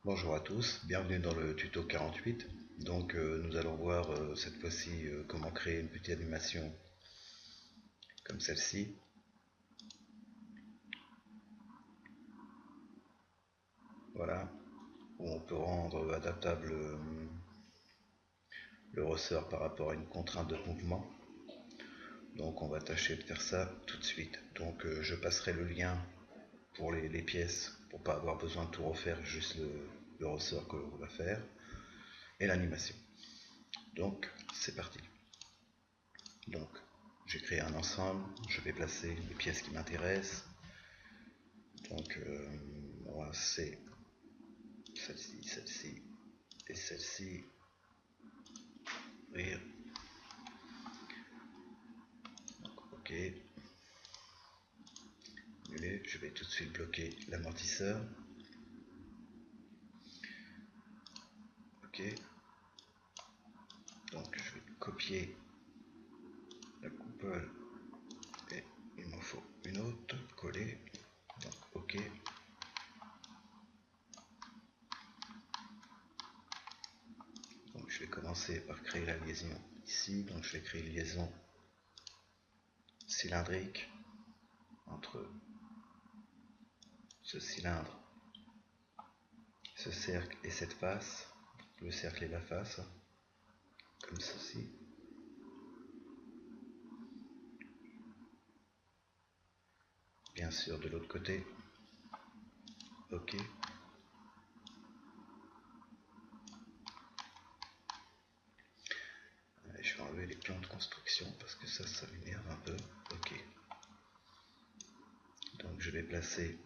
Bonjour à tous, bienvenue dans le tuto 48. Donc nous allons voir cette fois-ci comment créer une petite animation comme celle-ci. Voilà, où on peut rendre adaptable le ressort par rapport à une contrainte de mouvement. Donc on va tâcher de faire ça tout de suite. Donc je passerai le lien pour les pièces pour pas avoir besoin de tout refaire, juste le ressort que l'on va faire et l'animation. Donc c'est parti. Donc j'ai créé un ensemble, je vais placer les pièces qui m'intéressent. Donc moi c'est celle-ci et celle-ci. Ouvrir. Donc ok. Annuler. Je vais tout de suite bloquer l'amortisseur. Ok. Donc je vais copier la coupole et il m'en faut une autre, coller. Donc ok. Donc je vais commencer par créer la liaison ici. Donc je vais créer une liaison cylindrique entre ce cylindre, ce cercle et cette face. Le cercle et la face, comme ceci. Bien sûr de l'autre côté. Ok. Je vais enlever les plans de construction parce que ça m'énerve un peu. Ok. Donc je vais placer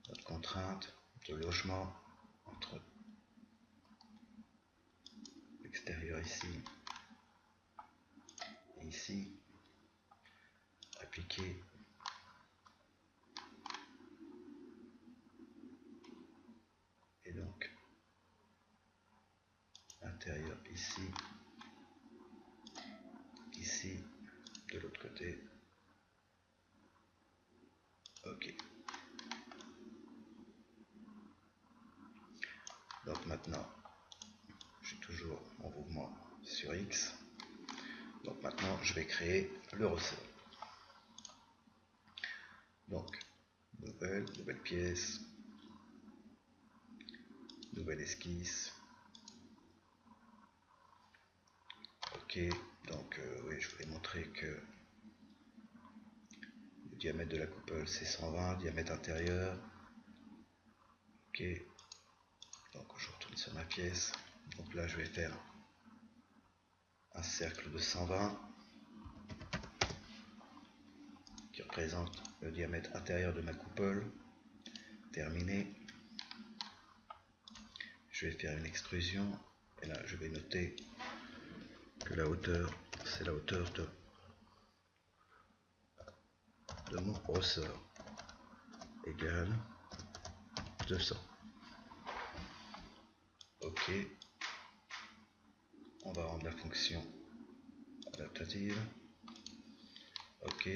notre contrainte de logement entre l'extérieur ici et ici. Appliquer. Et donc intérieur ici, ici, de l'autre côté. Ok. Donc maintenant, j'ai toujours mon mouvement sur X. Donc maintenant, je vais créer le ressort. Donc, nouvelle pièce, nouvelle esquisse. Ok, donc oui, je voulais montrer que le diamètre de la coupole c'est 120, diamètre intérieur. Ok, donc je retourne sur ma pièce. Donc là, je vais faire un cercle de 120 qui représente le diamètre intérieur de ma coupole. Terminé. Je vais faire une extrusion et là je vais noter que la hauteur c'est la hauteur de mon ressort égale 200. Ok, on va rendre la fonction adaptative. Ok,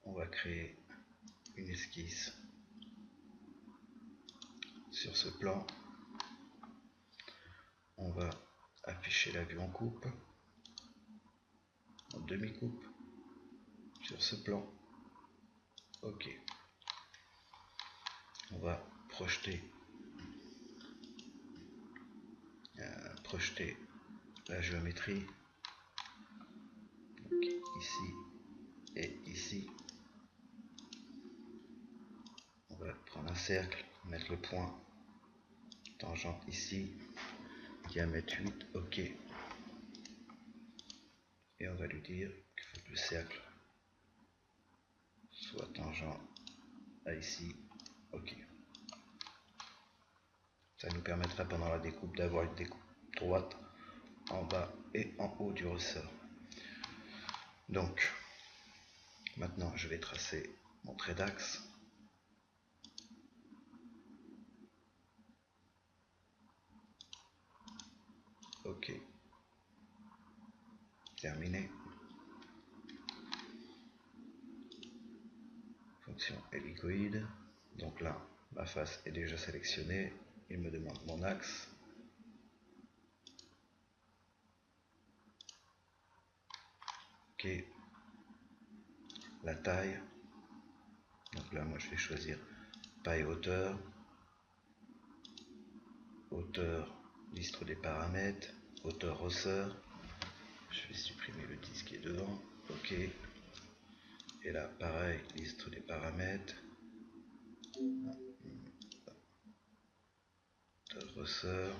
on va créer une esquisse sur ce plan. On va afficher la vue en coupe, en demi-coupe, sur ce plan. Ok. On va projeter la géométrie. Donc, ici et ici. On va prendre un cercle, mettre le point tangent ici, diamètre 8, ok. Et on va lui dire qu'il faut que le cercle soit tangent à ici, ok. Ça nous permettra pendant la découpe d'avoir une découpe droite en bas et en haut du ressort. Donc, maintenant je vais tracer mon trait d'axe. Ok. Terminé. Fonction hélicoïde. Donc là, ma face est déjà sélectionnée. Il me demande mon axe. Ok. La taille. Donc là, moi, je vais choisir taille hauteur. Hauteur, liste des paramètres. Hauteur ressort. Je vais supprimer le disque qui est devant. Ok. Et là, pareil, liste des paramètres. Hauteur ressort.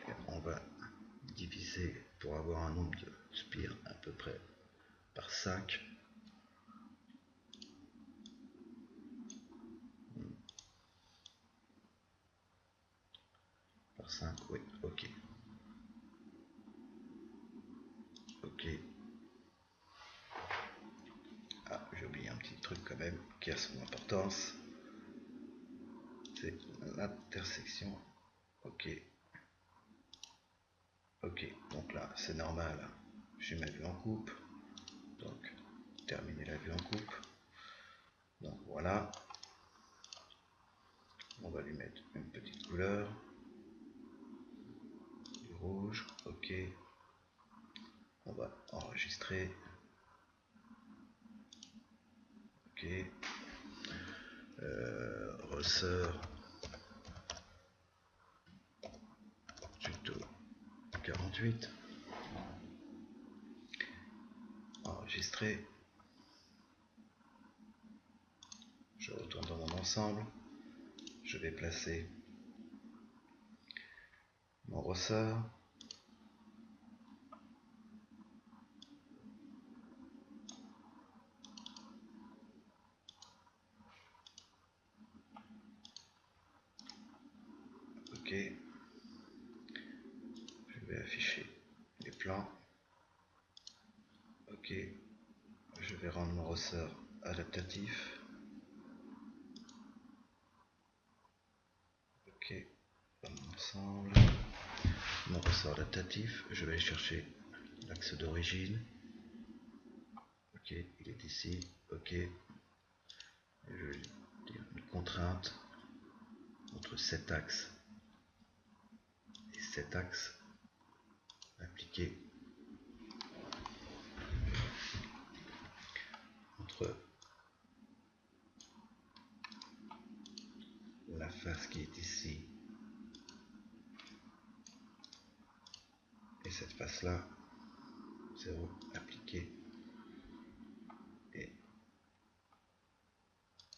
Et on va diviser pour avoir un nombre de spires à peu près par 5. Par 5, oui, ok. Ok. Ah, j'ai oublié un petit truc quand même qui a son importance. C'est l'intersection. Ok. Ok, donc là c'est normal. J'ai ma vue en coupe. Donc terminer la vue en coupe. Donc voilà. On va lui mettre une petite couleur. Du rouge. Ok. On va enregistrer. Ok. Ressort. Plutôt 48. Enregistrer. Je retourne dans mon ensemble. Je vais placer mon ressort. Ok. Je vais afficher les plans. Ok. Je vais rendre mon ressort adaptatif. Ok. Dans mon ensemble. Mon ressort adaptatif. Je vais aller chercher l'axe d'origine. Ok. Il est ici. Ok. Et je vais dire une contrainte entre cet axe et cet axe appliqué entre la face qui est ici et cette face là, 0 appliqué, et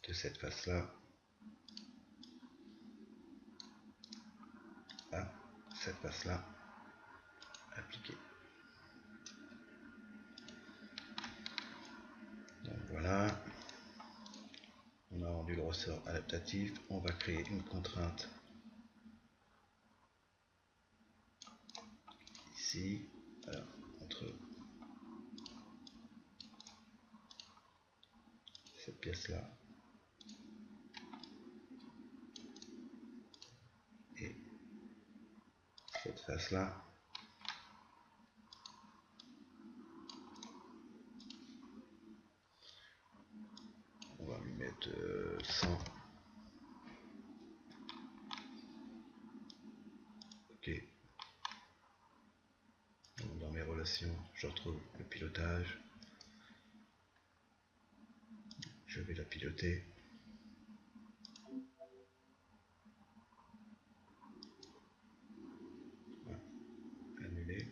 de cette face là à cette face là appliqué. Donc voilà, on a rendu le ressort adaptatif. On va créer une contrainte ici. Alors, entre cette pièce là et cette face là, on va lui mettre 100. Ok. Donc, dans mes relations, je retrouve le pilotage. Je vais la piloter. Voilà. Annuler.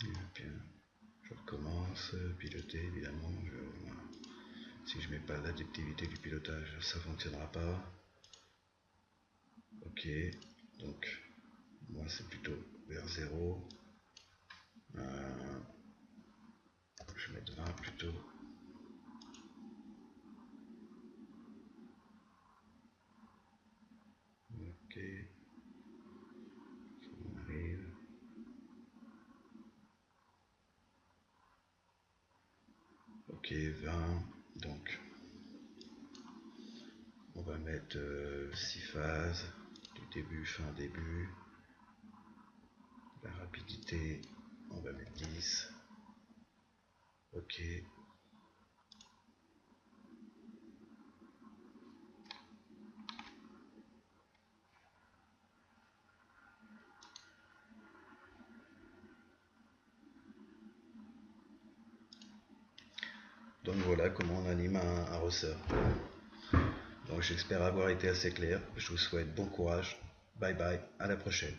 Et puis, je recommence. Piloter, évidemment. Voilà. Si je mets pas l'adaptivité du pilotage, ça fonctionnera pas. Ok. Donc, moi, c'est plutôt vers 0. Je vais mettre 20 plutôt. Ok. On arrive. Ok, 20. Donc, on va mettre 6 phases. Du début, fin, début. La rapidité, on va mettre 10. Ok. Donc voilà comment on anime un ressort. Donc j'espère avoir été assez clair. Je vous souhaite bon courage. Bye bye, à la prochaine.